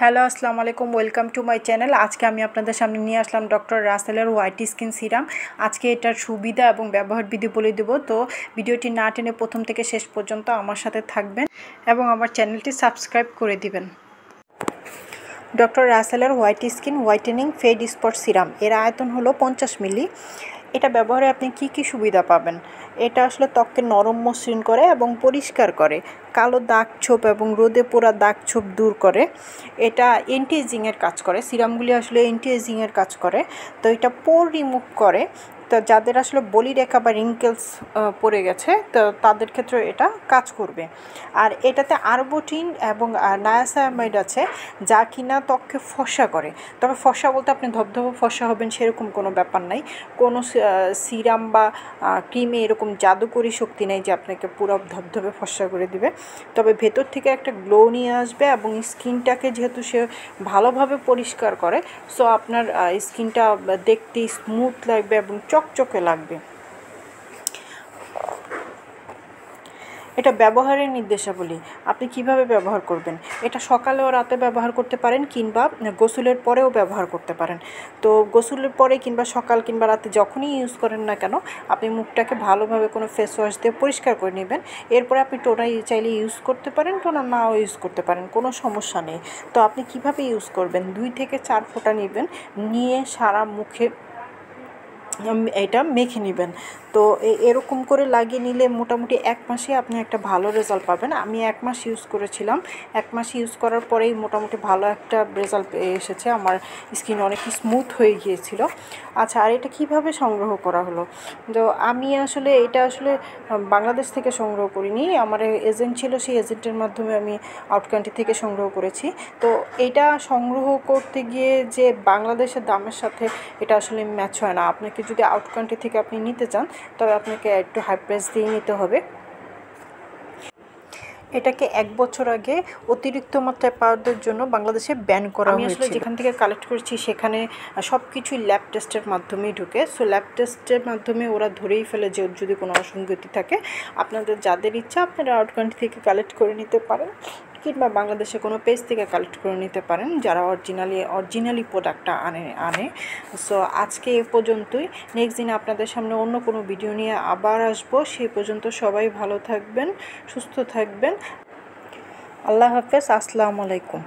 Hello, আসসালামু আলাইকুম। Welcome to my channel. আজকে আমি আপনাদের সামনে নিয়ে আসলাম ডক্টর রাসেলের হোয়াইট স্কিন সিরাম। আজকে এটার সুবিধা এবং ব্যবহার বিধি বলে দেবো। তো ভিডিওটি না টেনে প্রথম থেকে শেষ পর্যন্ত আমার সাথে থাকবেন এবং আমার চ্যানেলটি সাবস্ক্রাইব করে দিবেন। ডক্টর রাসেলের white skin whitening fade spot serum, এর আয়তন হলো 50 মিলি। এটা ব্যবহারে আপনি কি কি সুবিধা পাবেন? এটা আসলে ত্বককে নরম মসৃণ করে এবং পরিষ্কার করে, কালো দাগ ছোপ এবং রোদে পোড়া দাগ ছোপ দূর করে। এটা অ্যান্টি এজিংয়ের কাজ করে, সিরামগুলি আসলে অ্যান্টি এজিংয়ের কাজ করে। তো এটা পোর রিমুভ করে। তো যাদের আসলে বলিরেখা বা রিঙ্কেলস পড়ে গেছে, তো তাদের ক্ষেত্রে এটা কাজ করবে। আর এটাতে আরবুটিন এবং নায়াসামাইড আছে, যা কিনা ত্বককে ফর্সা করে। তবে ফর্সা বলতে আপনি ধবধবে ফর্সা হবেন সেরকম কোনো ব্যাপার নাই। কোনো সিরাম বা ক্রিমে এরকম জাদুকরি শক্তি নেই যে আপনাকে পুরো ধবধবে ফর্সা করে দিবে। তবে ভেতর থেকে একটা গ্লো নিয়ে আসবে এবং স্কিনটাকে যেহেতু সে ভালোভাবে পরিষ্কার করে, সো আপনার স্কিনটা দেখতে স্মুথ লাগবে এবং চকচকে লাগবে। এটা ব্যবহারের নির্দেশাবলী, আপনি কিভাবে ব্যবহার করবেন। এটা সকালে ও রাতে ব্যবহার করতে পারেন কিংবা গোসলের পরেও ব্যবহার করতে পারেন। তো গোসলের পরে কিংবা সকাল কিংবা রাতে যখনই ইউজ করেন না কেন, আপনি মুখটাকে ভালোভাবে কোনো ফেস ওয়াশ দিয়ে পরিষ্কার করে নেবেন। এরপরে আপনি টোনার চাইলে ইউজ করতে পারেন, টোনার নাও ইউজ করতে পারেন, কোনো সমস্যা নেই। তো আপনি কিভাবে ইউজ করবেন, 2 থেকে 4 ফোঁটা নেবেন, নিয়ে সারা মুখে এটা মেখে নেবেন। তো এরকম করে লাগিয়ে নিলে মোটামুটি 1 মাসে আপনি একটা ভালো রেজাল্ট পাবেন। আমি 1 মাস ইউজ করেছিলাম। 1 মাস ইউজ করার পরেই মোটামুটি ভালো একটা রেজাল্ট এসেছে, আমার স্কিন অনেক স্মুথ হয়ে গিয়েছিল। আচ্ছা, আর এটা কিভাবে সংগ্রহ করা হলো? তো আমি আসলে এটা বাংলাদেশ থেকে সংগ্রহ করিনি, আমার এজেন্ট ছিল, সেই এজেন্টের মাধ্যমে আমি আউট কান্ট্রি থেকে সংগ্রহ করেছি। তো এটা সংগ্রহ করতে গিয়ে যে বাংলাদেশের দামের সাথে এটা আসলে ম্যাচ হয় না। আপনাকে যদি আউট কান্ট্রি থেকে আপনি নিতে চান, তবে আপনাকে একটু হাই প্রাইস দিয়ে নিতে হবে। এটাকে 1 বছর আগে অতিরিক্ত মাত্রায় পাওয়ারদের জন্য বাংলাদেশে ব্যান করা হয়েছিল। আমি আসলে যেখান থেকে কালেক্ট করেছি সেখানে সব কিছুই ল্যাব টেস্টের মাধ্যমেই ঢুকে। সো ল্যাব টেস্টের মাধ্যমে ওরা ধরেই ফেলে যে যদি কোনো অসঙ্গতি থাকে। আপনাদের যাদের ইচ্ছা আপনারা আউট কান্ট্রি থেকে কালেক্ট করে নিতে পারেন কিংবা বাংলাদেশে কোনো পেজ থেকে কালেক্ট করে নিতে পারেন, যারা অরিজিনালি প্রোডাক্টটা আনে। সো আজকে এ পর্যন্তই। নেক্সট দিন আপনাদের সামনে অন্য কোনো ভিডিও নিয়ে আবার আসবো। সেই পর্যন্ত সবাই ভালো থাকবেন, সুস্থ থাকবেন। আল্লাহ হাফেজ, আসসালামু আলাইকুম।